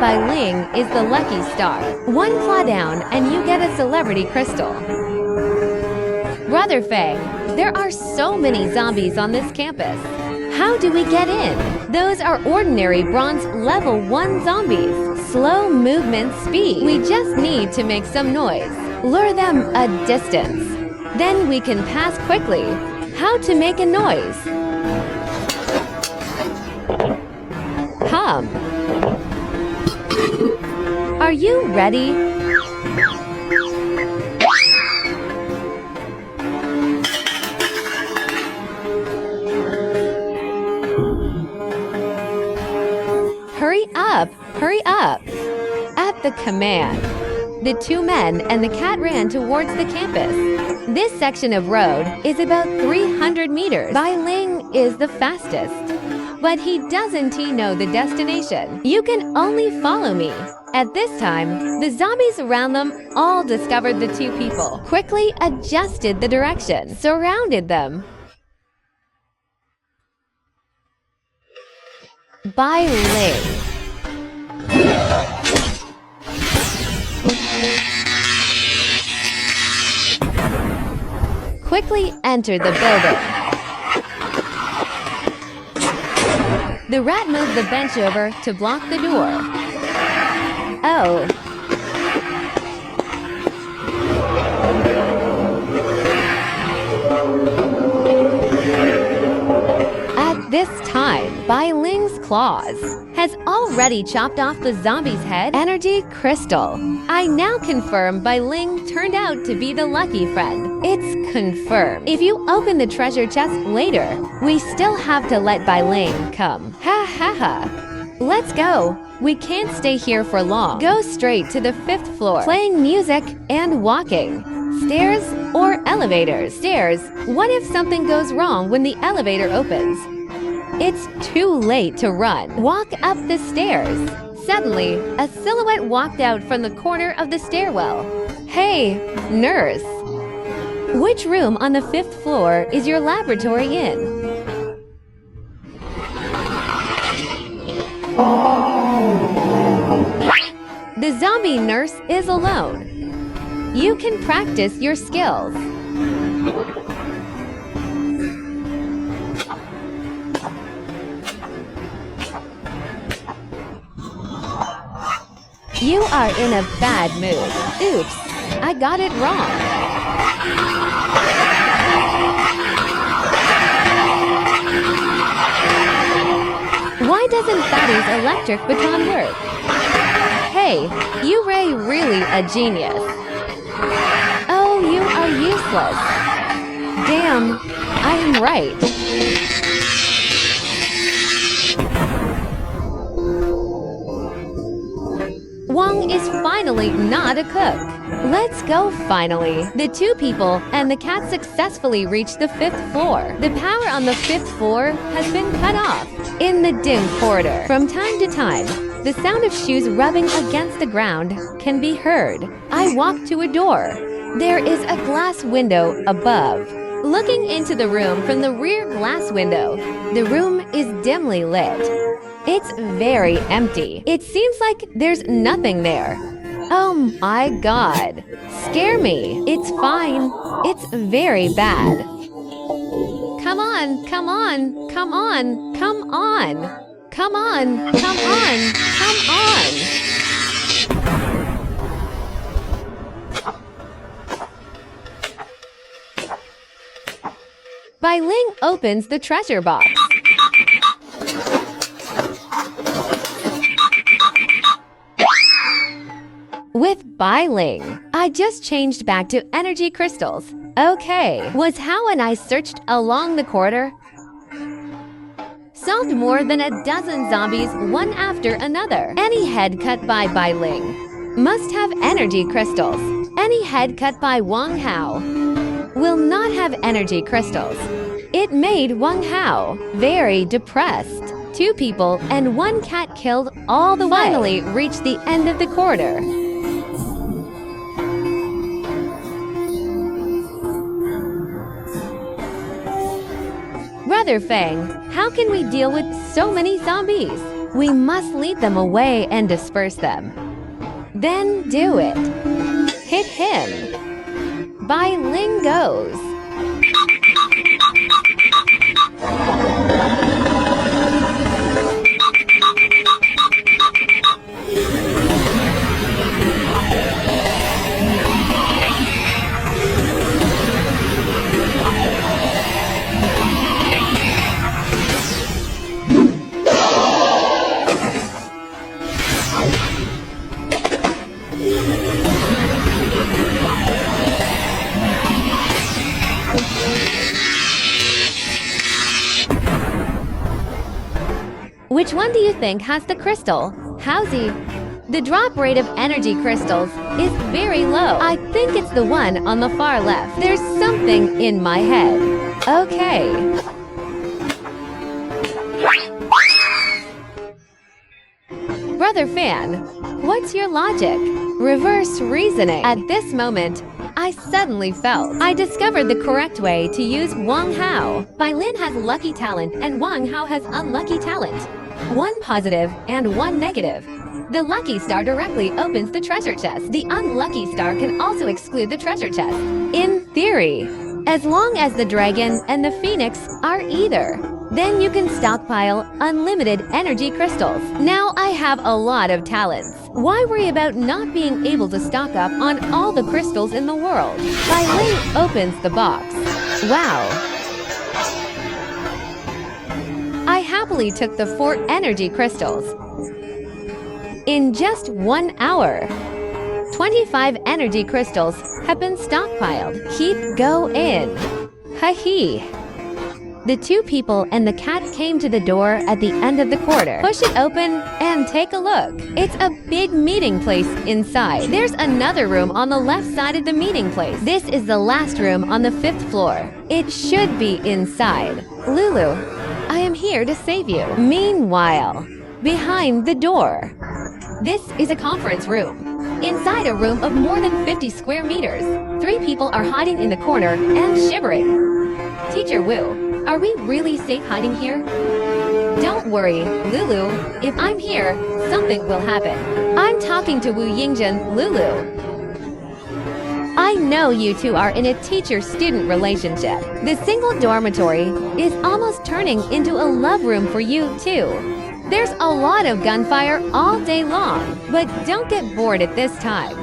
by Ling is the lucky star. One claw down and you get a celebrity crystal. Brother Fang, there are so many zombies on this campus. How do we get in? Those are ordinary bronze level 1 zombies. Slow movement speed. We just need to make some noise. Lure them a distance. Then we can pass quickly. How to make a noise? Hum. Are you ready? Hurry up! Hurry up! At the command, the 2 men and the cat ran towards the campus. This section of road is about 300 meters. Bai Ling is the fastest. But doesn't he know the destination? You can only follow me. At this time, the zombies around them all discovered the 2 people, quickly adjusted the direction, surrounded them. Bai Ling. Quickly entered the building. The rat moved the bench over to block the door. Oh. At this time, Bai Ling's claws has already chopped off the zombie's head. Energy crystal. I now confirm Bai Ling turned out to be the lucky friend. It's confirmed. If you open the treasure chest later, we still have to let Bai Ling come. Ha ha ha. Let's go. We can't stay here for long. Go straight to the 5th floor, playing music and walking. Stairs or elevators? Stairs. What if something goes wrong when the elevator opens? It's too late to run. Walk up the stairs. Suddenly, a silhouette walked out from the corner of the stairwell. Hey, nurse. Which room on the 5th floor is your laboratory in? The zombie nurse is alone. You can practice your skills. You are in a bad mood. Oops, I got it wrong. Why doesn't Fatty's electric baton work? Hey, you Ray really a genius. Oh, you are useless. Damn, I am right. Wong is finally not a cook. Let's go finally. The 2 people and the cat successfully reached the 5th floor. The power on the 5th floor has been cut off. In the dim corridor, from time to time, the sound of shoes rubbing against the ground can be heard. I walk to a door. There is a glass window above. Looking into the room from the rear glass window, the room is dimly lit. It's very empty. It seems like there's nothing there. Oh my god. Scare me. It's fine. It's very bad. Come on, come on, come on, come on. Come on, come on, come on. Bai Ling opens the treasure box. With Bai Ling, I just changed back to energy crystals. Okay, was how and I searched along the corridor. Solved more than a dozen zombies one after another. Any head cut by Bai Ling must have energy crystals. Any head cut by Wang Hao will not have energy crystals. It made Wang Hao very depressed. 2 people and 1 cat killed all the way. Finally reached the end of the corridor. Brother Fang, how can we deal with so many zombies? We must lead them away and disperse them. Then do it. Hit him. Bai Ling goes. Which one do you think has the crystal? Howsy? The drop rate of energy crystals is very low. I think it's the one on the far left. There's something in my head. Okay. Brother Fan, what's your logic? Reverse reasoning. At this moment, I suddenly felt I discovered the correct way to use Wang Hao. Bai Lin has lucky talent and Wang Hao has unlucky talent. One positive and one negative. The lucky star directly opens the treasure chest. The unlucky star can also exclude the treasure chest. In theory, as long as the dragon and the phoenix are either, then you can stockpile unlimited energy crystals. Now I have a lot of talents. Why worry about not being able to stock up on all the crystals in the world? Bai Ling opens the box. Wow. I happily took the 4 energy crystals. In just 1 hour, 25 energy crystals have been stockpiled. Keep going. Ha-hee. The 2 people and the cat came to the door at the end of the corridor. Push it open and take a look. It's a big meeting place inside. There's another room on the left side of the meeting place. This is the last room on the 5th floor. It should be inside. Lulu, I am here to save you. Meanwhile, behind the door, this is a conference room. Inside a room of more than 50 square meters, 3 people are hiding in the corner and shivering. Teacher Wu, are we really safe hiding here? Don't worry, Lulu. If I'm here, something will happen. I'm talking to Wu Yingjin, Lulu. I know you two are in a teacher-student relationship. The single dormitory is almost turning into a love room for you too. There's a lot of gunfire all day long, but don't get bored at this time.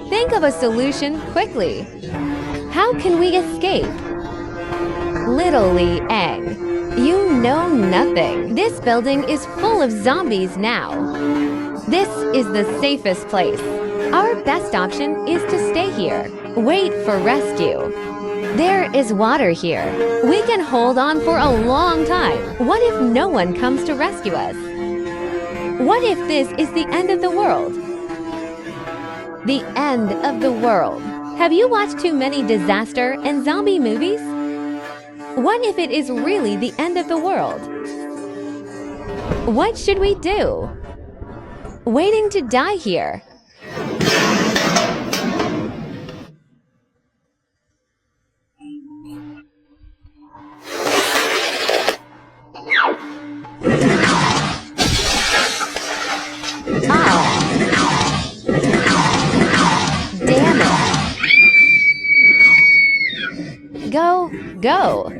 Think of a solution quickly. How can we escape? Little Li Eng, you know nothing. This building is full of zombies now. This is the safest place. Our best option is to stay here. Wait for rescue. There is water here. We can hold on for a long time. What if no one comes to rescue us? What if this is the end of the world? The end of the world. Have you watched too many disaster and zombie movies? What if it is really the end of the world? What should we do? Waiting to die here. Go!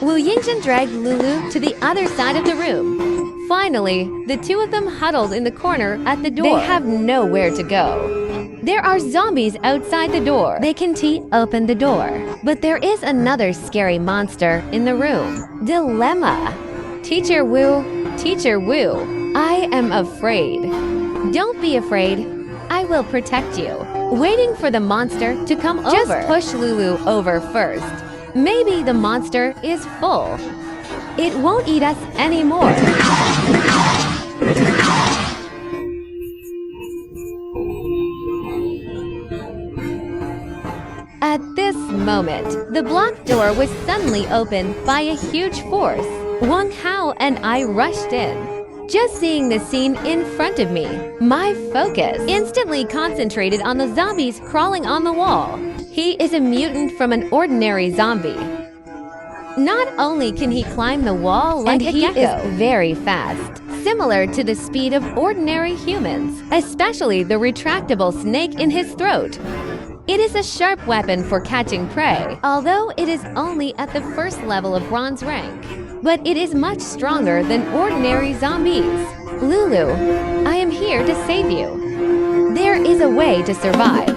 Wu Yingjin dragged Lulu to the other side of the room. Finally, the 2 of them huddled in the corner at the door. They have nowhere to go. There are zombies outside the door. They can open the door. But there is another scary monster in the room. Dilemma. Teacher Wu, I am afraid. Don't be afraid. I will protect you. Waiting for the monster to come over. Just push Lulu over first. Maybe the monster is full. It won't eat us anymore. At this moment, the blocked door was suddenly opened by a huge force. Wang Hao and I rushed in. Just seeing the scene in front of me, my focus instantly concentrated on the zombies crawling on the wall. He is a mutant from an ordinary zombie. Not only can he climb the wall like a gecko, he is very fast, similar to the speed of ordinary humans, especially the retractable snake in his throat. It is a sharp weapon for catching prey, although it is only at the first level of bronze rank. But it is much stronger than ordinary zombies. Lulu, I am here to save you. There is a way to survive.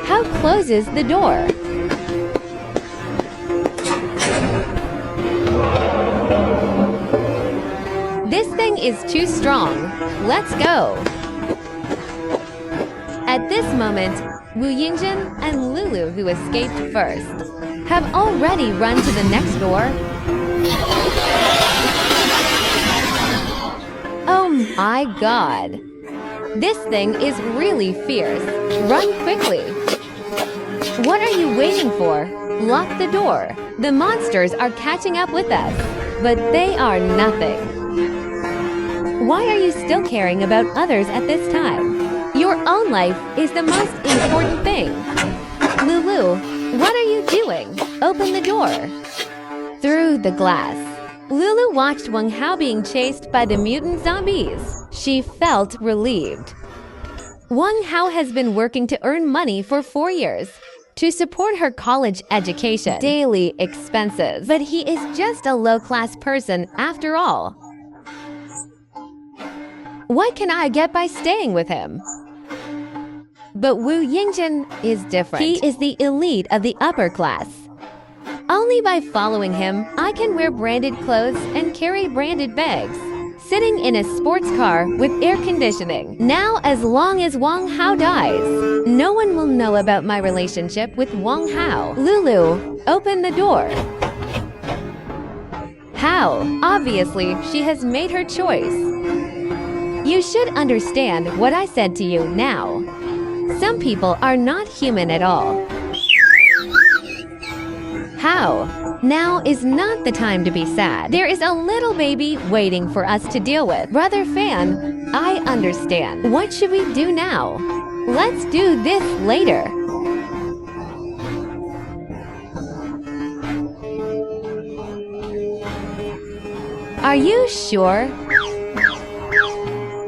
How closes the door? This thing is too strong. Let's go. At this moment, Wu Yingjin and Lulu, who escaped first, have already run to the next door. Oh my god. This thing is really fierce. Run quickly. What are you waiting for? Lock the door. The monsters are catching up with us, but they are nothing. Why are you still caring about others at this time? Your own life is the most important thing. Lulu, what are you doing? Open the door. Through the glass, Lulu watched Wang Hao being chased by the mutant zombies. She felt relieved. Wang Hao has been working to earn money for 4 years to support her college education, daily expenses. But he is just a low-class person after all. What can I get by staying with him? But Wu Yingjin is different. He is the elite of the upper class. Only by following him, I can wear branded clothes and carry branded bags, sitting in a sports car with air conditioning. Now, as long as Wang Hao dies, no one will know about my relationship with Wang Hao. Lulu, open the door. How? Obviously, she has made her choice. You should understand what I said to you now. Some people are not human at all. How? Now is not the time to be sad. There is a little baby waiting for us to deal with. Brother Fan, I understand. What should we do now? Let's do this later. Are you sure?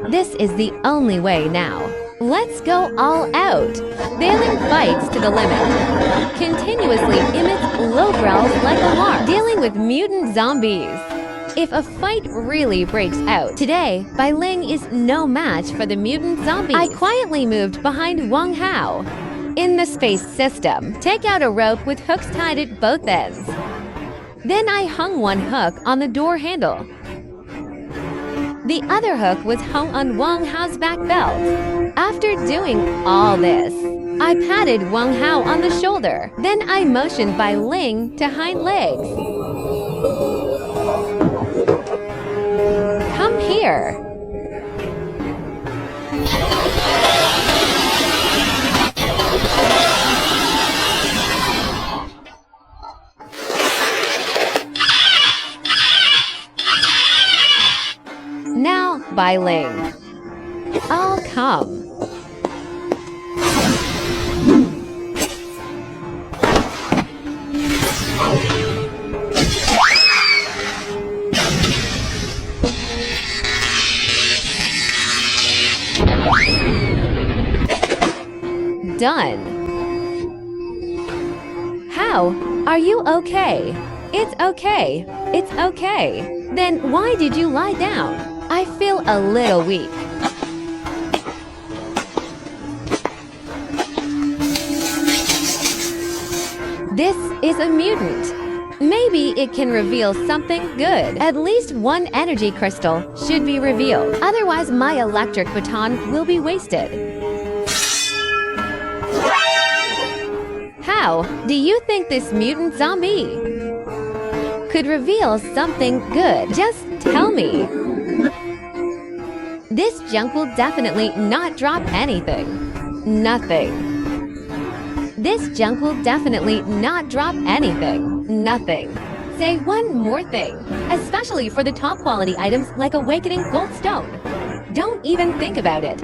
This is the only way now. Let's go all out. Bailing fights to the limit. Continuously emits low growls like a lark. Dealing with mutant zombies. If a fight really breaks out, today, Bai Ling is no match for the mutant zombies. I quietly moved behind Wang Hao. In the space system, take out a rope with hooks tied at both ends. Then I hung one hook on the door handle. The other hook was hung on Wang Hao's back belt. After doing all this, I patted Wang Hao on the shoulder. Then I motioned Bai Ling to hind legs. Come here. Now, Bai Ling. I'll come. Done. How? Are you okay? It's okay. It's okay. Then why did you lie down? I feel a little weak. This is a mutant. Maybe it can reveal something good. At least one energy crystal should be revealed. Otherwise, my electric baton will be wasted. How do you think this mutant zombie could reveal something good? Just tell me. This junk will definitely not drop anything. Nothing. This junk will definitely not drop anything. Nothing. say one more thing, especially for the top quality items like Awakening Gold Stone. Don't even think about it.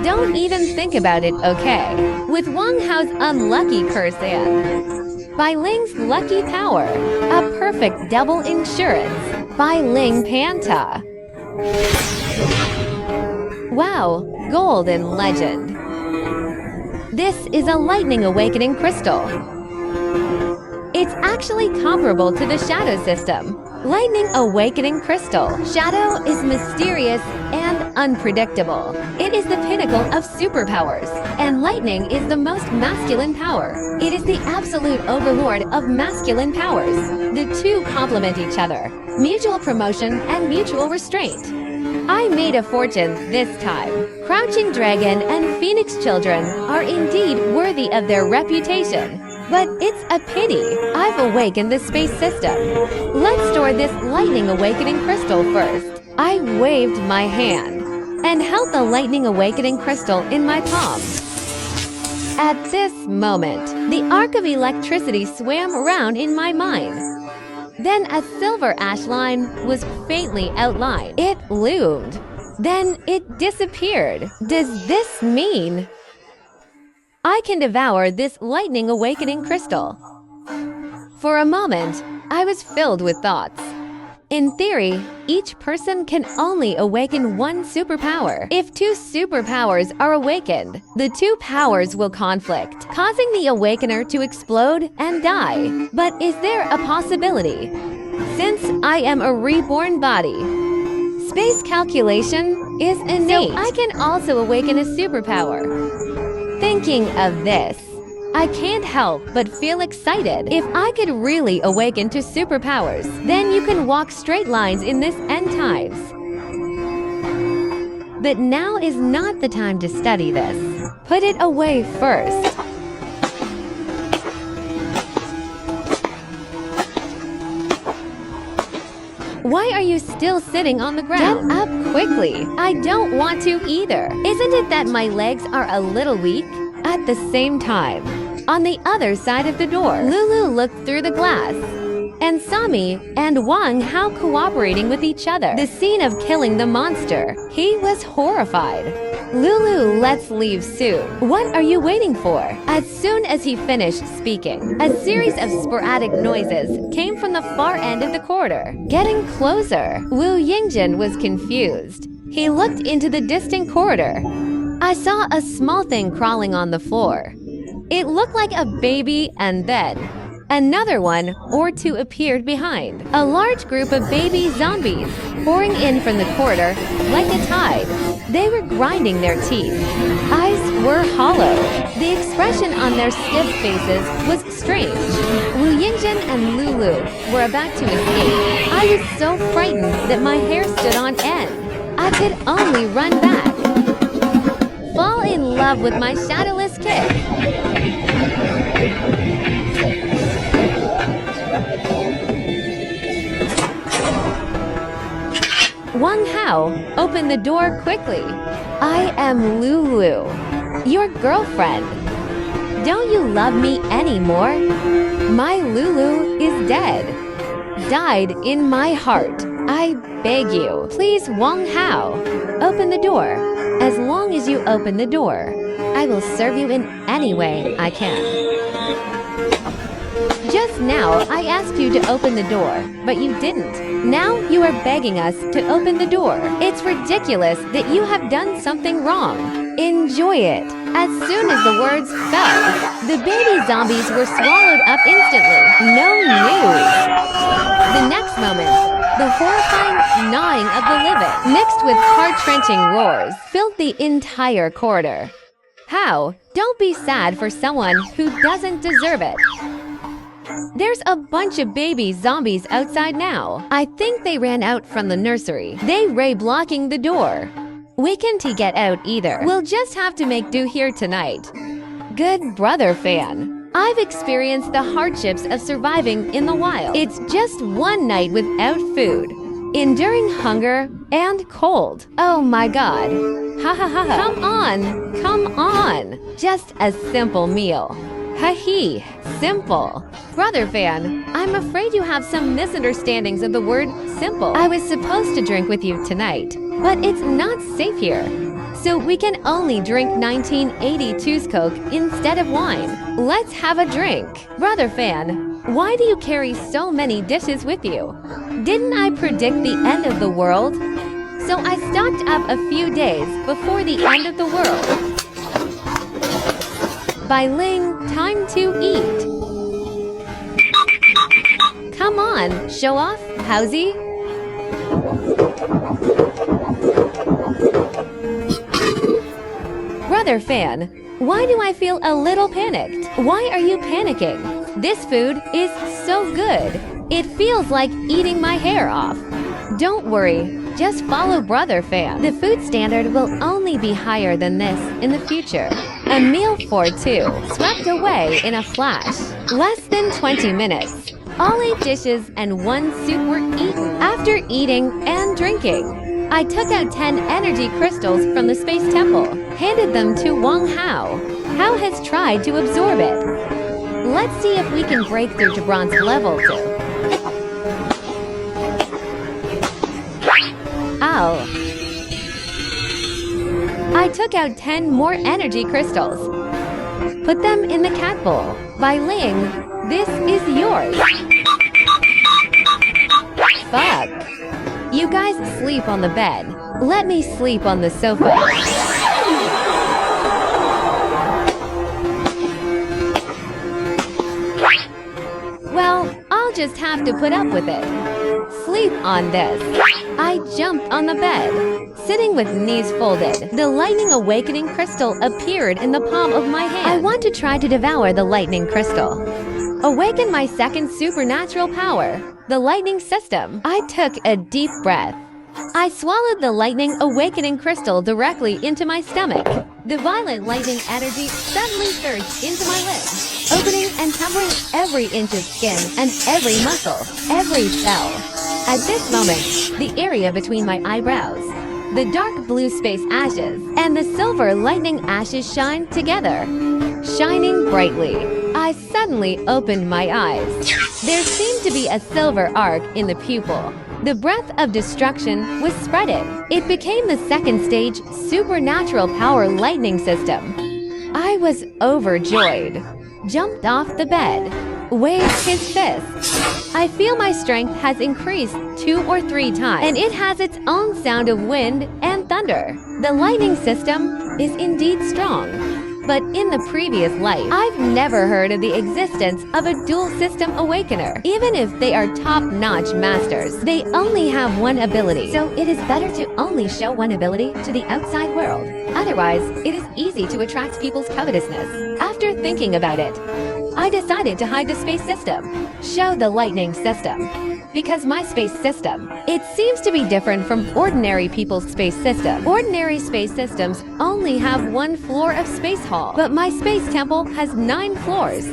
Don't even think about it, okay? With Wang Hao's unlucky curse and Bai Ling's lucky power, a perfect double insurance. Bai Ling Panta. Wow, golden legend. This is a lightning awakening crystal. It's actually comparable to the Shadow system. Lightning Awakening Crystal. Shadow is mysterious and unpredictable. It is the pinnacle of superpowers, and lightning is the most masculine power. It is the absolute overlord of masculine powers. The two complement each other. Mutual promotion and mutual restraint. I made a fortune this time. Crouching Dragon and Phoenix Children are indeed worthy of their reputation. But it's a pity I've awakened the space system. Let's store this lightning awakening crystal first. I waved my hand and held the lightning awakening crystal in my palm. At this moment, the arc of electricity swam around in my mind. Then a silver ash line was faintly outlined. It loomed. Then it disappeared. Does this mean I can devour this lightning awakening crystal? For a moment, I was filled with thoughts. In theory, each person can only awaken one superpower. If two superpowers are awakened, the two powers will conflict, causing the awakener to explode and die. But is there a possibility? Since I am a reborn body, space calculation is innate. So I can also awaken a superpower. Thinking of this, I can't help but feel excited. If I could really awaken to superpowers, then you can walk straight lines in this end times. But now is not the time to study this. Put it away first. Why are you still sitting on the ground? Get up quickly. I don't want to either. Isn't it that my legs are a little weak? At the same time, on the other side of the door, Lulu looked through the glass and saw me and Wang Hao cooperating with each other. The scene of killing the monster. He was horrified. Lulu, let's leave soon. What are you waiting for? As soon as he finished speaking, a series of sporadic noises came from the far end of the corridor. Getting closer, Wu Yingjin was confused. He looked into the distant corridor. I saw a small thing crawling on the floor. It looked like a baby, and then another one or two appeared behind. A large group of baby zombies pouring in from the corridor like a tide. They were grinding their teeth. Eyes were hollow. The expression on their stiff faces was strange. Wu Yingjin and Lulu were about to escape. I was so frightened that my hair stood on end. I could only run back. Fall in love with my shadowless kick. Wang Hao opened the door quickly. I am Lulu, your girlfriend. Don't you love me anymore? My Lulu is dead. Died in my heart. I beg you, please, Wang Hao, open the door. As long as you open the door, I will serve you in any way I can. Just now, I asked you to open the door, but you didn't. Now you are begging us to open the door. It's ridiculous that you have done something wrong. Enjoy it. As soon as the words fell, the baby zombies were swallowed up instantly. No news. The next moment, the horrifying gnawing of the living, mixed with heart-wrenching roars, filled the entire corridor. How? Don't be sad for someone who doesn't deserve it. There's a bunch of baby zombies outside now. I think they ran out from the nursery. They ray blocking the door. We can't get out either. We'll just have to make do here tonight. Good brother fan. I've experienced the hardships of surviving in the wild. It's just one night without food, enduring hunger and cold. Oh my god. Ha ha ha ha. Come on. Just a simple meal. Ha-hee, simple. Brother Fan, I'm afraid you have some misunderstandings of the word simple. I was supposed to drink with you tonight, but it's not safe here. So we can only drink 1982's Coke instead of wine. Let's have a drink. Brother Fan, why do you carry so many dishes with you? Didn't I predict the end of the world? So I stocked up a few days before the end of the world. By Ling, time to eat. Come on, show off, Howsy. Brother Fan, why do I feel a little panicked? Why are you panicking? This food is so good. It feels like eating my hair off. Don't worry, just follow Brother Fan. The food standard will only be higher than this in the future. A meal for two, swept away in a flash. Less than 20 minutes. All 8 dishes and 1 soup were eaten. After eating and drinking, I took out 10 energy crystals from the Space Temple, handed them to Wang Hao. Hao has tried to absorb it. Let's see if we can break through to bronze level 2. Ow. I took out 10 more energy crystals. Put them in the cat bowl. By Ling, this is yours. Fuck. You guys sleep on the bed. Let me sleep on the sofa. Well, I'll just have to put up with it. Sleep on this. I jumped on the bed, sitting with knees folded. The lightning awakening crystal appeared in the palm of my hand. I want to try to devour the lightning crystal. Awaken my second supernatural power, the lightning system. I took a deep breath. I swallowed the lightning awakening crystal directly into my stomach. The violent lightning energy suddenly surged into my lips, opening and covering every inch of skin and every muscle, every cell. At this moment, the area between my eyebrows, the dark blue space ashes, and the silver lightning ashes shine together. Shining brightly, I suddenly opened my eyes. There seemed to be a silver arc in the pupil. The breath of destruction was spreading. It became the second stage supernatural power lightning system. I was overjoyed. Jumped off the bed. Waved his fist. I feel my strength has increased 2 or 3 times, and it has its own sound of wind and thunder. The lightning system is indeed strong. But in the previous life, I've never heard of the existence of a dual system awakener. Even if they are top-notch masters, they only have one ability. So it is better to only show one ability to the outside world. Otherwise, it is easy to attract people's covetousness. After thinking about it, I decided to hide the space system, show the lightning system. Because my space system, it seems to be different from ordinary people's space system. Ordinary space systems only have 1 floor of space hall, but my space temple has 9 floors.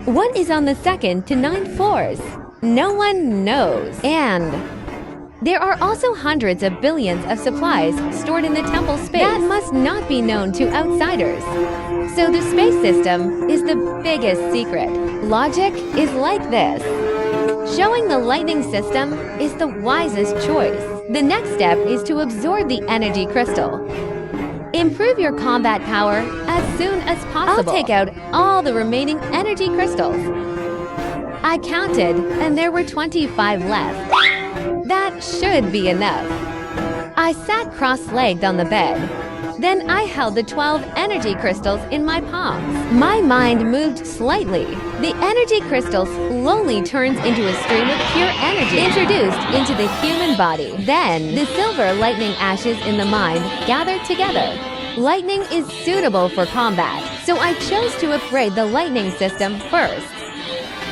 1 is on the 2nd to 9 floors. No one knows. And there are also hundreds of billions of supplies stored in the temple space that must not be known to outsiders. So the space system is the biggest secret. Logic is like this. Showing the lightning system is the wisest choice. The next step is to absorb the energy crystal. Improve your combat power as soon as possible. I'll take out all the remaining energy crystals. I counted, and there were 25 left. That should be enough. I sat cross-legged on the bed. Then I held the 12 energy crystals in my palms. My mind moved slightly. The energy crystal slowly turns into a stream of pure energy introduced into the human body. Then, the silver lightning ashes in the mind gathered together. Lightning is suitable for combat, so I chose to upgrade the lightning system first.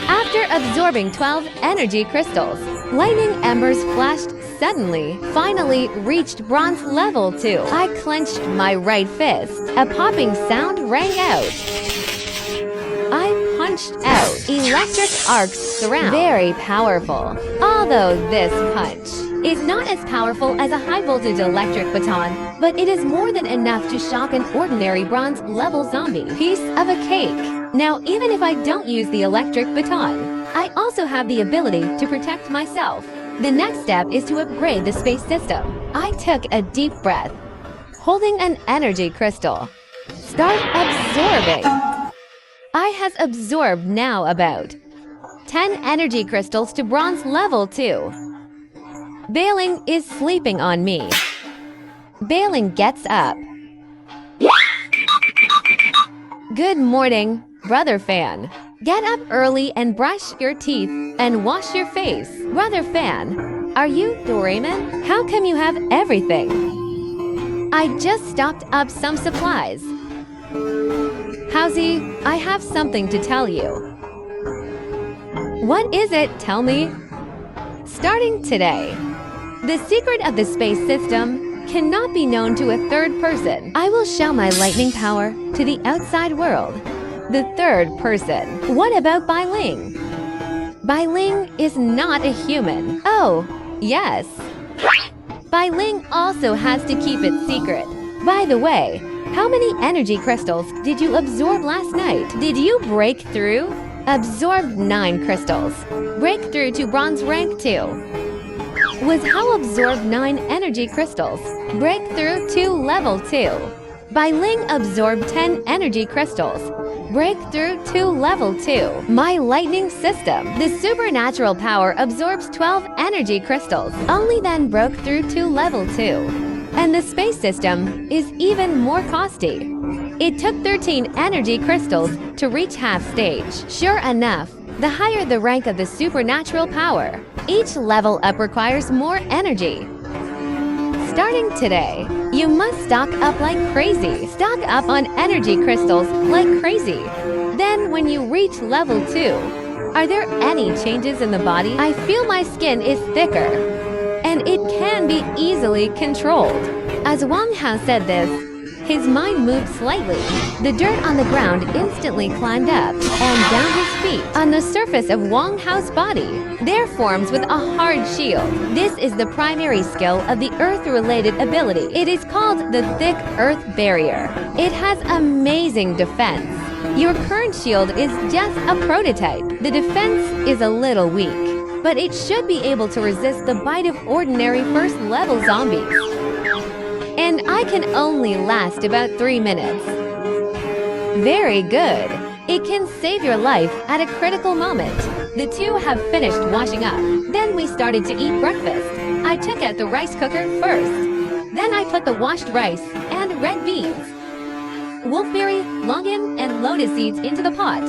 After absorbing 12 energy crystals, lightning embers flashed suddenly, finally reached bronze level 2. I clenched my right fist. A popping sound rang out. I punched out. Electric arcs surround. Very powerful. Although this punch is not as powerful as a high-voltage electric baton, but it is more than enough to shock an ordinary bronze-level zombie. Piece of a cake. Now, even if I don't use the electric baton, I also have the ability to protect myself. The next step is to upgrade the space system. I took a deep breath, holding an energy crystal. Start absorbing. I has absorbed now about 10 energy crystals to bronze level 2. Bailing is sleeping on me. Bailing gets up. Good morning, brother fan. Get up early and brush your teeth and wash your face. Brother fan, are you Doraemon? How come you have everything? I just stocked up some supplies. Howsy, I have something to tell you. What is it? Tell me. Starting today, the secret of the space system cannot be known to a third person. I will show my lightning power to the outside world. The third person. What about Bai Ling? Bai Ling is not a human. Oh, yes. Bai Ling also has to keep it secret. By the way, how many energy crystals did you absorb last night? Did you break through? Absorbed 9 crystals. Breakthrough to bronze rank 2. Was how absorbed 9 energy crystals. Breakthrough to level 2. Bai Ling absorbed 10 energy crystals. Breakthrough to level 2. My lightning system. The supernatural power absorbs 12 energy crystals. Only then broke through to level 2. And the space system is even more costly. It took 13 energy crystals to reach half stage. Sure enough, the higher the rank of the supernatural power, each level up requires more energy. Starting today, you must stock up like crazy. Stock up on energy crystals like crazy. Then when you reach level 2, are there any changes in the body? I feel my skin is thicker, and it can be easily controlled. As Wang Hao said this, his mind moved slightly. The dirt on the ground instantly climbed up and down his feet. On the surface of Wang Hao's body, there forms with a hard shield. This is the primary skill of the earth-related ability. It is called the thick earth barrier. It has amazing defense. Your current shield is just a prototype. The defense is a little weak, but it should be able to resist the bite of ordinary first-level zombies. And I can only last about 3 minutes. Very good. It can save your life at a critical moment. The two have finished washing up. Then we started to eat breakfast. I took out the rice cooker first. Then I put the washed rice and red beans, wolfberry, longan, and lotus seeds into the pot.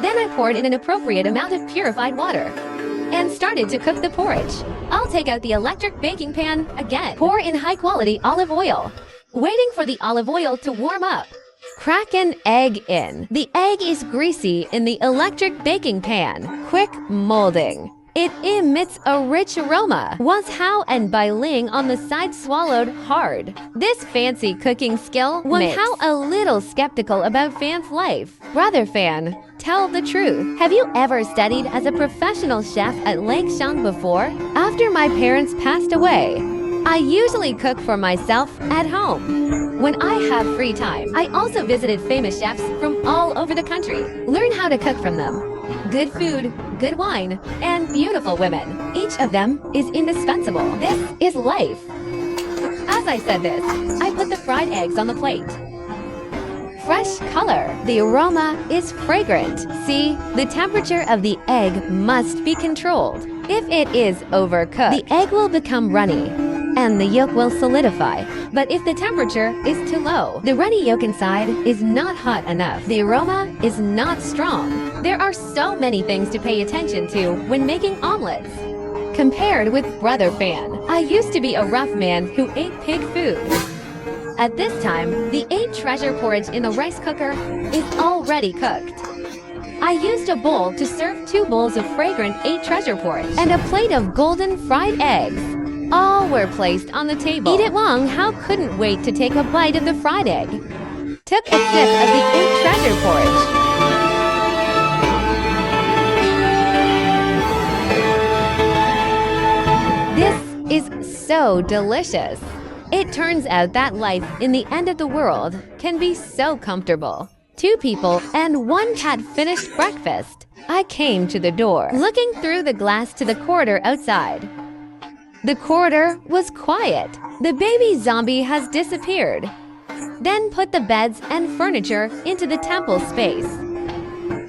Then I poured in an appropriate amount of purified water and started to cook the porridge. I'll take out the electric baking pan again. Pour in high-quality olive oil. Waiting for the olive oil to warm up. Crack an egg in. The egg is greasy in the electric baking pan. Quick molding. It emits a rich aroma. Was Hao and Bai Ling on the side swallowed hard. This fancy cooking skill was Hao a little skeptical about Fan's life. Brother Fan, tell the truth. Have you ever studied as a professional chef at Langshan before? After my parents passed away, I usually cook for myself at home. When I have free time, I also visited famous chefs from all over the country. Learn how to cook from them. Good food, good wine, and beautiful women. Each of them is indispensable. This is life. As I said this, I put the fried eggs on the plate. Fresh color. The aroma is fragrant. See, the temperature of the egg must be controlled. If it is overcooked, the egg will become runny and the yolk will solidify. But if the temperature is too low, the runny yolk inside is not hot enough. The aroma is not strong. There are so many things to pay attention to when making omelets. Compared with Brother Fan, I used to be a rough man who ate pig food. At this time, the 8 treasure porridge in the rice cooker is already cooked. I used a bowl to serve 2 bowls of fragrant 8 treasure porridge and a plate of golden fried eggs. All were placed on the table. Eat it Wang Hao couldn't wait to take a bite of the fried egg. Took a sip of the 8 treasure porridge. This is so delicious. It turns out that life in the end of the world can be so comfortable. 2 people and 1 cat finished breakfast. I came to the door, looking through the glass to the corridor outside. The corridor was quiet. The baby zombie has disappeared. Then put the beds and furniture into the temple space.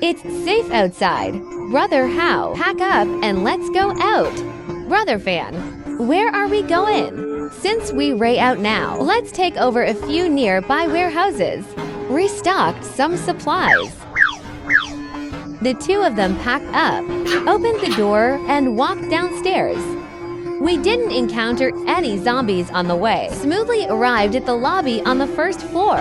It's safe outside. Brother How, pack up and let's go out. Brother Fan, where are we going? Since we ray out now, let's take over a few nearby warehouses. Restock some supplies. The 2 of them packed up, opened the door, and walked downstairs. We didn't encounter any zombies on the way. Smoothly arrived at the lobby on the 1st floor.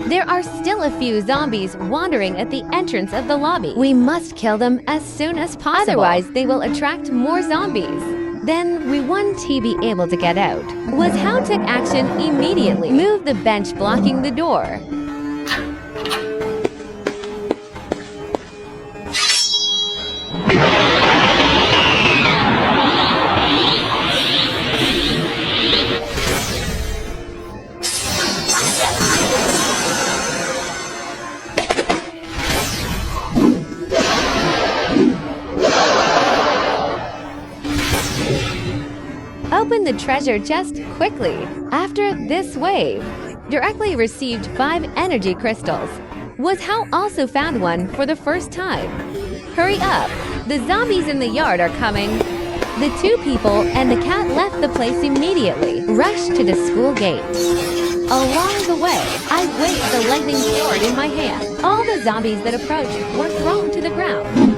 There are still a few zombies wandering at the entrance of the lobby. We must kill them as soon as possible. Otherwise, they will attract more zombies. Then we want to be able to get out. Was How took action immediately. Move the bench blocking the door. Open the treasure chest quickly. After this wave, directly received 5 energy crystals. Was How also found one for the first time. Hurry up, the zombies in the yard are coming. The 2 people and the cat left the place immediately. Rushed to the school gate. Along the way, I waved the lightning sword in my hand. All the zombies that approached were thrown to the ground.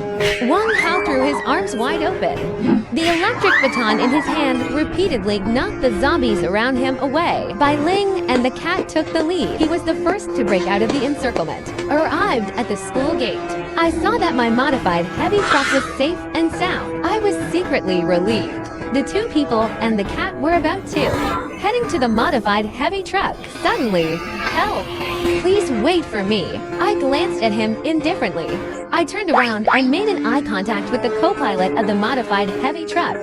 Wang Hao threw his arms wide open. The electric baton in his hand repeatedly knocked the zombies around him away. Bai Ling and the cat took the lead. He was the first to break out of the encirclement. Arrived at the school gate. I saw that my modified heavy truck was safe and sound. I was secretly relieved. The 2 people and the cat were about to. Heading to the modified heavy truck. Suddenly, help! Please wait for me. I glanced at him indifferently. I turned around and made an eye contact with the co-pilot of the modified heavy truck.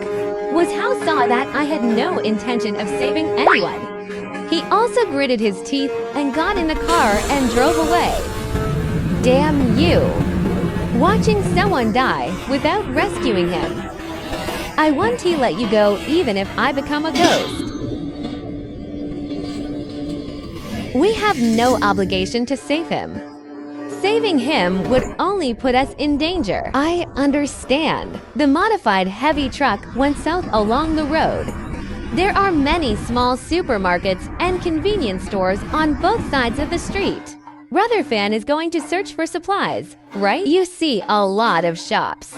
Was How saw that I had no intention of saving anyone. He also gritted his teeth and got in the car and drove away. Damn you! Watching someone die without rescuing him. I want to let you go even if I become a ghost. We have no obligation to save him. Saving him would only put us in danger. I understand. The modified heavy truck went south along the road. There are many small supermarkets and convenience stores on both sides of the street. Brother Fan is going to search for supplies, right? You see a lot of shops.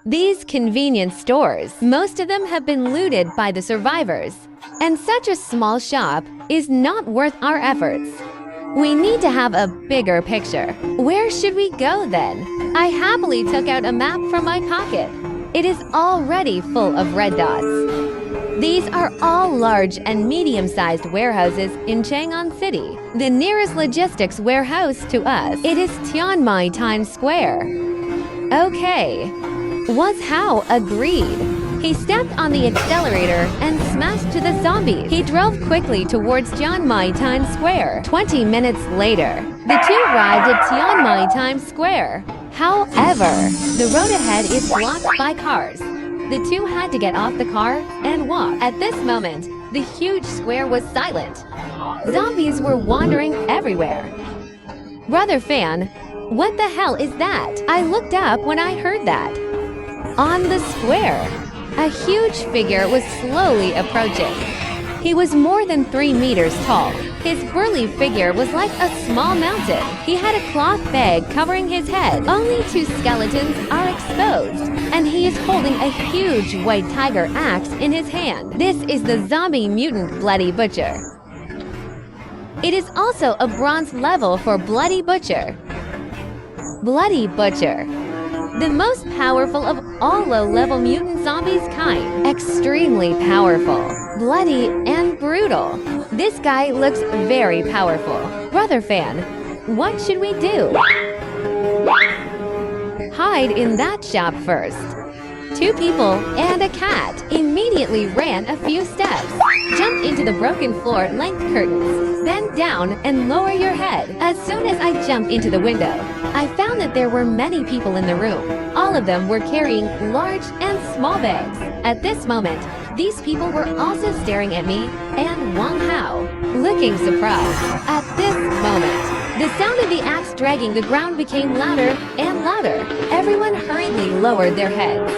These convenience stores, most of them have been looted by the survivors. And such a small shop is not worth our efforts. We need to have a bigger picture. Where should we go then? I happily took out a map from my pocket. It is already full of red dots. These are all large and medium-sized warehouses in Chang'an City. The nearest logistics warehouse to us, it is Tianmai Times Square. Okay. Was How agreed. He stepped on the accelerator and smashed to the zombie. He drove quickly towards Tianmai Times Square. 20 minutes later, the 2 arrived at Tianmai Times Square. However, the road ahead is blocked by cars. The 2 had to get off the car and walk. At this moment, the huge square was silent. Zombies were wandering everywhere. Brother Fan, what the hell is that? I looked up when I heard that. On the square, a huge figure was slowly approaching. He was more than 3 meters tall. His burly figure was like a small mountain. He had a cloth bag covering his head. Only 2 skeletons are exposed, and he is holding a huge white tiger axe in his hand. This is the zombie mutant Bloody Butcher. It is also a bronze level for Bloody Butcher. Bloody Butcher. The most powerful of all low-level mutant zombies kind. Extremely powerful, bloody, and brutal. This guy looks very powerful. Brother Fan, what should we do? Hide in that shop first. two people and a cat immediately ran a few steps. Jump into the broken floor length curtains. Bend down and lower your head. As soon as I jumped into the window, I found that there were many people in the room. All of them were carrying large and small bags. At this moment, these people were also staring at me and Wang Hao, looking surprised. At this moment, the sound of the axe dragging the ground became louder and louder. Everyone hurriedly lowered their heads.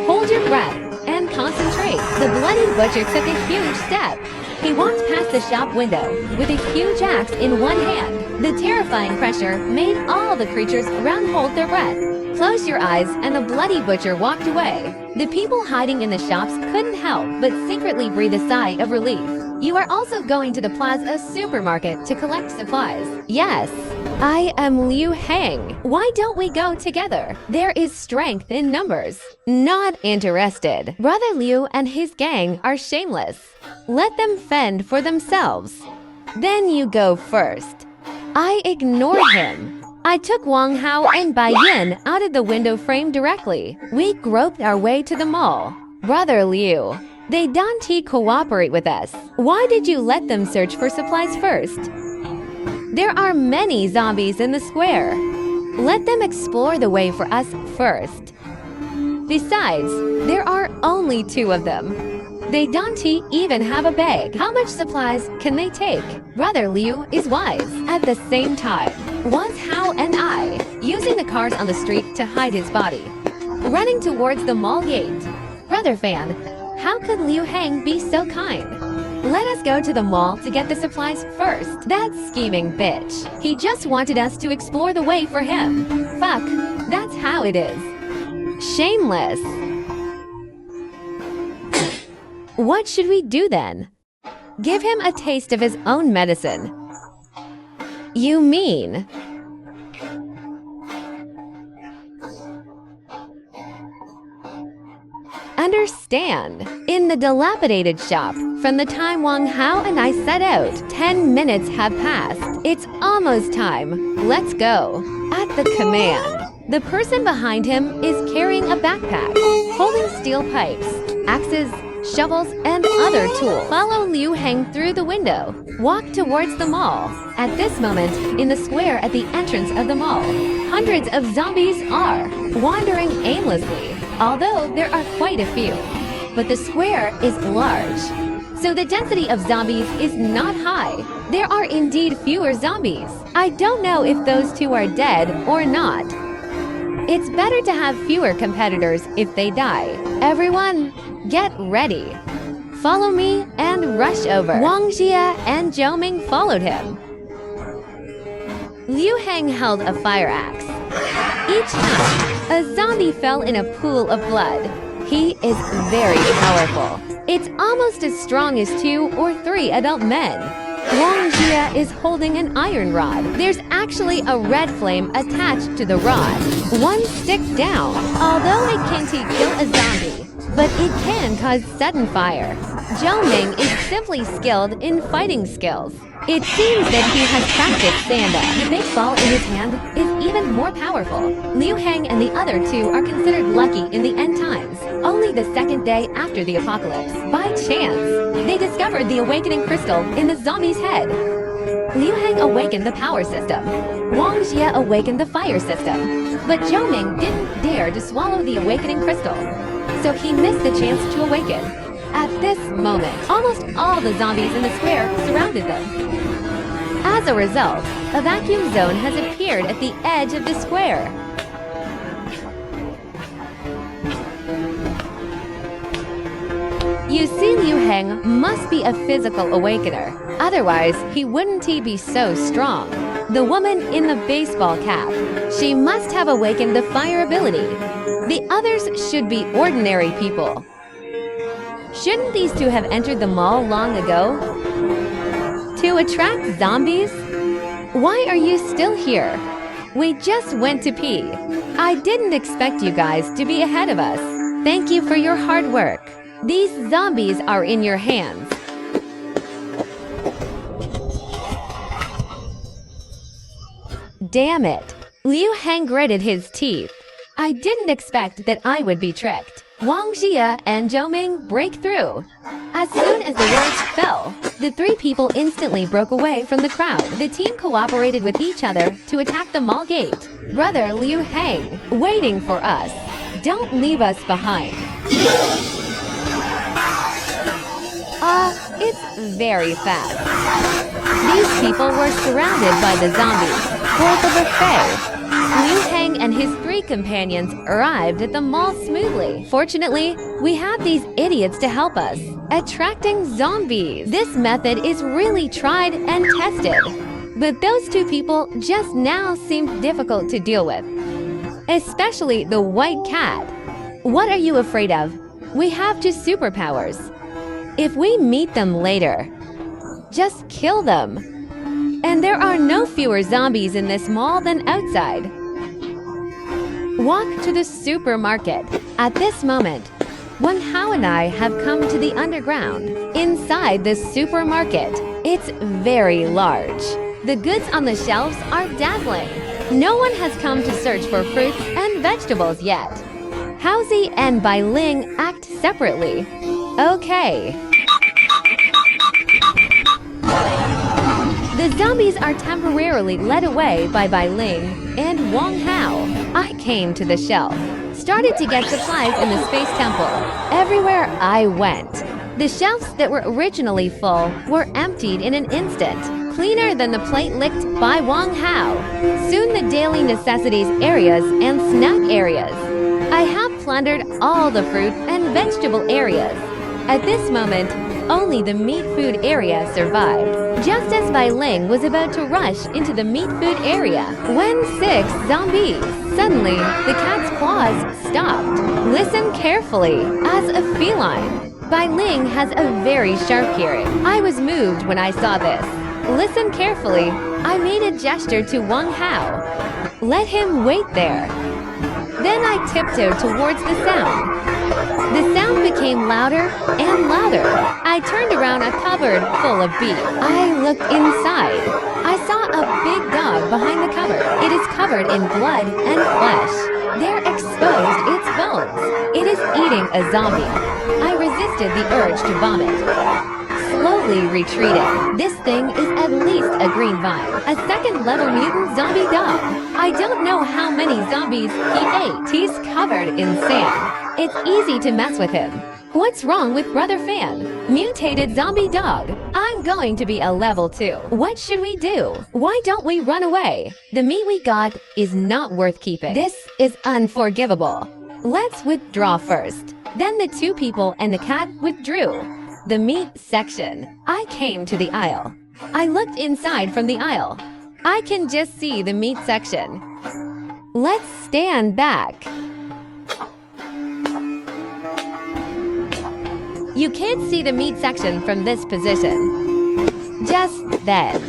Hold your breath and concentrate. The bloody butcher took a huge step. He walked past the shop window with a huge axe in one hand. The terrifying pressure made all the creatures around hold their breath. Close your eyes and the bloody butcher walked away. The people hiding in the shops couldn't help but secretly breathe a sigh of relief. You are also going to the Plaza supermarket to collect supplies. Yes, I am Liu Hang. Why don't we go together? There is strength in numbers. Not interested. Brother Liu and his gang are shameless. Let them fend for themselves. Then you go first. I ignored him. I took Wang Hao and Bai Yin out of the window frame directly. We groped our way to the mall. Brother Liu, they don't cooperate with us. Why did you let them search for supplies first? There are many zombies in the square. Let them explore the way for us first. Besides, there are only two of them. They don't even have a bag. How much supplies can they take? Brother Liu is wise. At the same time, Wang Hao and I, using the cars on the street to hide his body, running towards the mall gate. Brother Fan, how could Liu Hang be so kind? Let us go to the mall to get the supplies first. That scheming bitch. He just wanted us to explore the way for him. Fuck, that's how it is. Shameless. What should we do then? Give him a taste of his own medicine. You mean? Understand. In the dilapidated shop, from the time Wang Hao and I set out, 10 minutes have passed. It's almost time. Let's go. At the command, the person behind him is carrying a backpack, holding steel pipes, axes, shovels, and other tools. Follow Liu Hang through the window. Walk towards the mall. At this moment, in the square at the entrance of the mall, hundreds of zombies are wandering aimlessly, although there are quite a few. But the square is large, so the density of zombies is not high. There are indeed fewer zombies. I don't know if those two are dead or not. It's better to have fewer competitors if they die. Everyone, get ready. Follow me and rush over. Wang Jia and Zhou Ming followed him. Liu Hang held a fire axe. Each time, a zombie fell in a pool of blood. He is very powerful. It's almost as strong as 2 or 3 adult men. Wang Jia is holding an iron rod. There's actually a red flame attached to the rod. One stick down. Although it can't kill a zombie, but it can cause sudden fire. Zhou Ming is simply skilled in fighting skills. It seems that he has practiced stand-up. The big ball in his hand is even more powerful. Liu Hang and the other two are considered lucky in the end times. Only the second day after the apocalypse, by chance, they discovered the awakening crystal in the zombie's head. Liu Hang awakened the power system. Wang Jia awakened the fire system. But Zhou Ming didn't dare to swallow the awakening crystal, so he missed the chance to awaken. At this moment, almost all the zombies in the square surrounded them. As a result, a vacuum zone has appeared at the edge of the square. You see, Liu Hang must be a physical awakener. Otherwise, he wouldn't be so strong. The woman in the baseball cap, she must have awakened the fire ability. The others should be ordinary people. Shouldn't these two have entered the mall long ago? To attract zombies? Why are you still here? We just went to pee. I didn't expect you guys to be ahead of us. Thank you for your hard work. These zombies are in your hands. Damn it. Liu Hang gritted his teeth. I didn't expect that I would be tricked. Wang Jia and Zhou Ming break through. As soon as the words fell, the three people instantly broke away from the crowd. The team cooperated with each other to attack the mall gate. Brother Liu Hang, waiting for us. Don't leave us behind. It's very fast. These people were surrounded by the zombies for the buffet. Liu Hang and his three companions arrived at the mall smoothly. Fortunately, we had these idiots to help us, attracting zombies. This method is really tried and tested. But those two people just now seemed difficult to deal with. Especially the white cat. What are you afraid of? We have two superpowers. If we meet them later, just kill them. And there are no fewer zombies in this mall than outside. Walk to the supermarket. At this moment, Wang Hao and I have come to the underground. Inside the supermarket, it's very large. The goods on the shelves are dazzling. No one has come to search for fruits and vegetables yet. Haozi and Bai Ling act separately. Okay. The zombies are temporarily led away by Bai Ling and Wang Hao. I came to the shelf, started to get supplies in the space temple. Everywhere I went, the shelves that were originally full were emptied in an instant, cleaner than the plate licked by Wang Hao. Soon the daily necessities areas and snack areas. I have plundered all the fruit and vegetable areas. At this moment, only the meat food area survived. Just as Bai Ling was about to rush into the meat food area, when 6 zombies. Suddenly, the cat's claws stopped. Listen carefully. As a feline, Bai Ling has a very sharp hearing. I was moved when I saw this. Listen carefully. I made a gesture to Wang Hao. Let him wait there. Then I tiptoed towards the sound. The sound became louder and louder. I turned around a cupboard full of beef. I looked inside. I saw a big dog behind the cupboard. It is covered in blood and flesh. There exposed its bones. It is eating a zombie. I resisted the urge to vomit. Slowly retreating. This thing is at least a green vine. A second-level mutant zombie dog. I don't know how many zombies he ate. He's covered in sand. It's easy to mess with him. What's wrong with Brother Fan? Mutated zombie dog. I'm going to be a level 2. What should we do? Why don't we run away? The meat we got is not worth keeping. This is unforgivable. Let's withdraw first. Then the two people and the cat withdrew. The meat section. I came to the aisle. I looked inside from the aisle. I can just see the meat section. Let's stand back. You can't see the meat section from this position. Just then,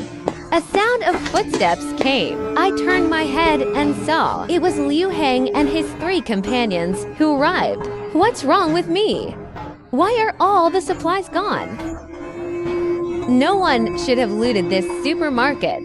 a sound of footsteps came. I turned my head and saw it was Liu Hang and his 3 companions who arrived. What's wrong with me? Why are all the supplies gone? No one should have looted this supermarket.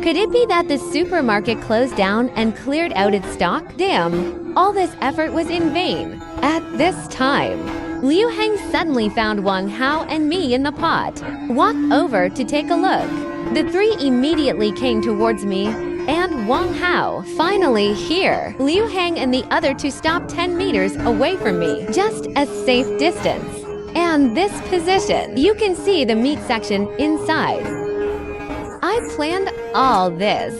Could it be that the supermarket closed down and cleared out its stock? Damn, all this effort was in vain. At this time, Liu Hang suddenly found Wang Hao and me in the pot. Walked over to take a look. The 3 immediately came towards me and Wang Hao. Finally here, Liu Hang and the other 2 stopped 10 meters away from me, just a safe distance. And this position, you can see the meat section inside. I planned all this.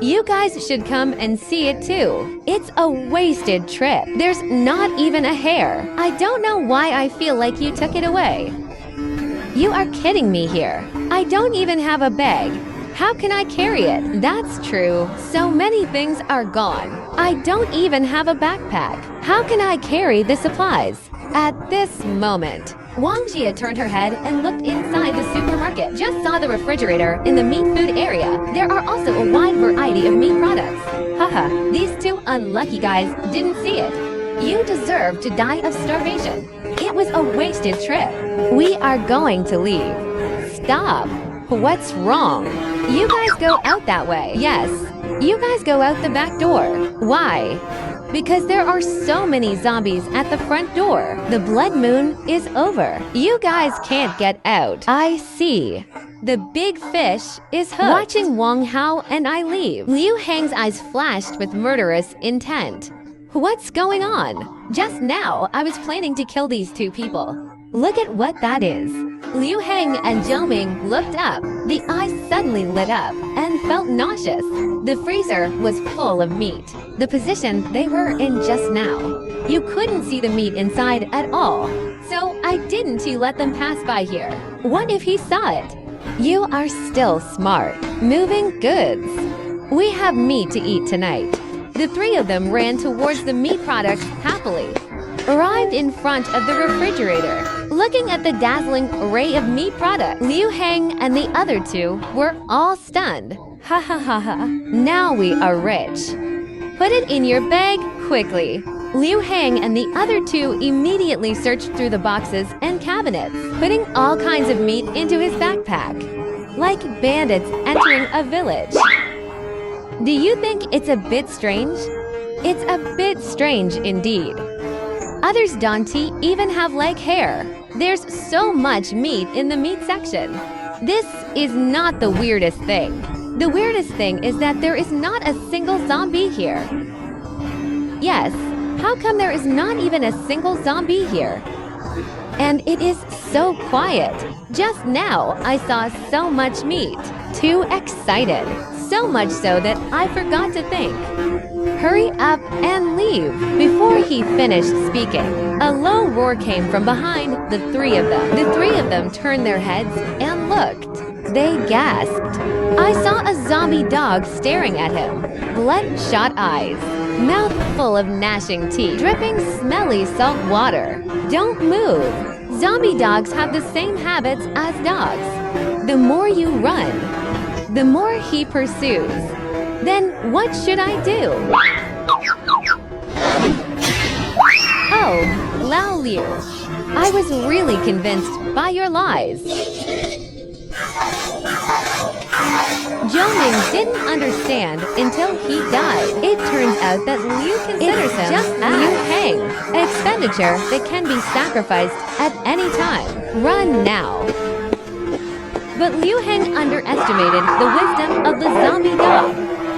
You guys should come and see it too. It's a wasted trip. There's not even a hair. I don't know why I feel like you took it away. You are kidding me here. I don't even have a bag. How can I carry it? That's true. So many things are gone. I don't even have a backpack. How can I carry the supplies? At this moment, Wang Jia turned her head and looked inside the supermarket. Just saw the refrigerator in the meat food area. There are also a wide variety of meat products. Haha, these 2 unlucky guys didn't see it. You deserve to die of starvation. It was a wasted trip. We are going to leave. Stop. What's wrong? You guys go out that way. Yes, you guys go out the back door. Why? because there are so many zombies at the front door. The blood moon is over. You guys can't get out. I see. The big fish is hooked. Watching Wang Hao and I leave. Liu Hang's eyes flashed with murderous intent. What's going on? Just now, I was planning to kill these two people. Look at what that is. Liu Hang and Zhou Ming looked up. The eyes suddenly lit up and felt nauseous. The freezer was full of meat. The position they were in just now. You couldn't see the meat inside at all. So I didn't let them pass by here. What if he saw it? You are still smart. Moving goods. We have meat to eat tonight. The three of them ran towards the meat products happily. Arrived in front of the refrigerator. Looking at the dazzling array of meat products, Liu Hang and the other two were all stunned. Ha ha ha ha. Now we are rich. Put it in your bag quickly. Liu Hang and the other two immediately searched through the boxes and cabinets, putting all kinds of meat into his backpack. Like bandits entering a village. Do you think it's a bit strange? It's a bit strange indeed. Others don't even have leg hair. There's so much meat in the meat section. This is not the weirdest thing. The weirdest thing is that there is not a single zombie here. Yes, how come there is not even a single zombie here? And it is so quiet. Just now, I saw so much meat. Too excited. So much so that I forgot to think. Hurry up and leave. Before he finished speaking, a low roar came from behind the three of them. The three of them turned their heads and looked. They gasped. I saw a zombie dog staring at him. Bloodshot eyes. Mouth full of gnashing teeth. Dripping smelly salt water. Don't move. Zombie dogs have the same habits as dogs. The more you run, the more he pursues. Then what should I do? Oh, Lao Liu. I was really convinced by your lies. Zhou Ming didn't understand until he died. It turns out that Liu considers him just Liu Hang, an expenditure that can be sacrificed at any time. Run now. But Liu Hang underestimated the wisdom of the zombie dog.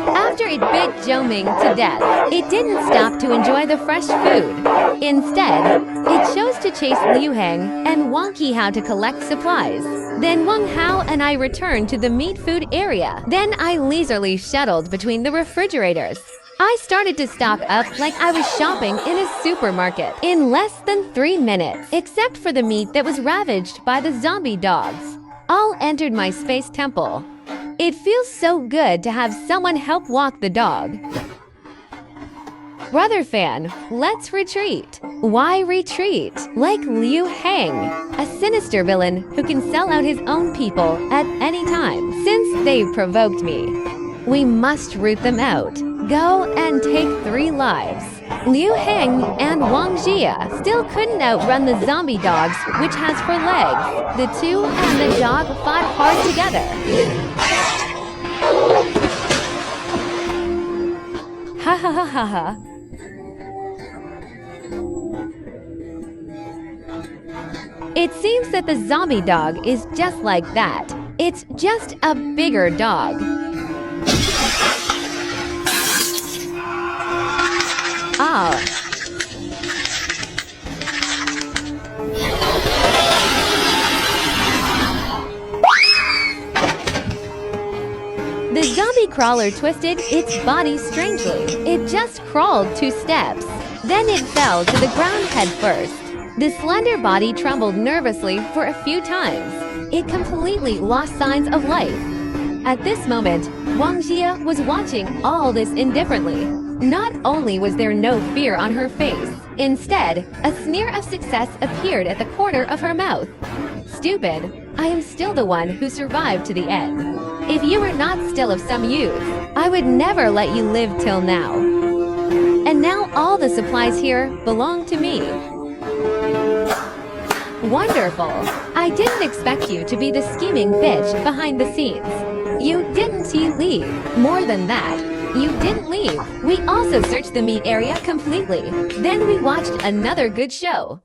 After it bit Zhou Ming to death, it didn't stop to enjoy the fresh food. Instead, it chose to chase Liu Hang and Wang Hao to collect supplies. Then Wang Hao and I returned to the meat food area. Then I leisurely shuttled between the refrigerators. I started to stock up like I was shopping in a supermarket in less than 3 minutes, except for the meat that was ravaged by the zombie dogs. All entered my space temple. It feels so good to have someone help walk the dog. Brother Fan, let's retreat. Why retreat? Like Liu Hang, a sinister villain who can sell out his own people at any time. Since they've provoked me, we must root them out. Go and take 3 lives. Liu Hang and Wang Jia still couldn't outrun the zombie dogs, which has 4 legs. The two and the dog fought hard together. Ha ha ha ha ha. It seems that the zombie dog is just like that. It's just a bigger dog. Ah. The zombie crawler twisted its body strangely. It just crawled 2 steps. Then it fell to the ground head first. The slender body trembled nervously for a few times. It completely lost signs of life. At this moment, Wang Jia was watching all this indifferently. Not only was there no fear on her face, instead, a sneer of success appeared at the corner of her mouth. Stupid, I am still the one who survived to the end. If you were not still of some use, I would never let you live till now. And now all the supplies here belong to me. Wonderful! I didn't expect you to be the scheming bitch behind the scenes. You didn't leave. More than that, You didn't leave. We also searched the meat area completely. Then we watched another good show.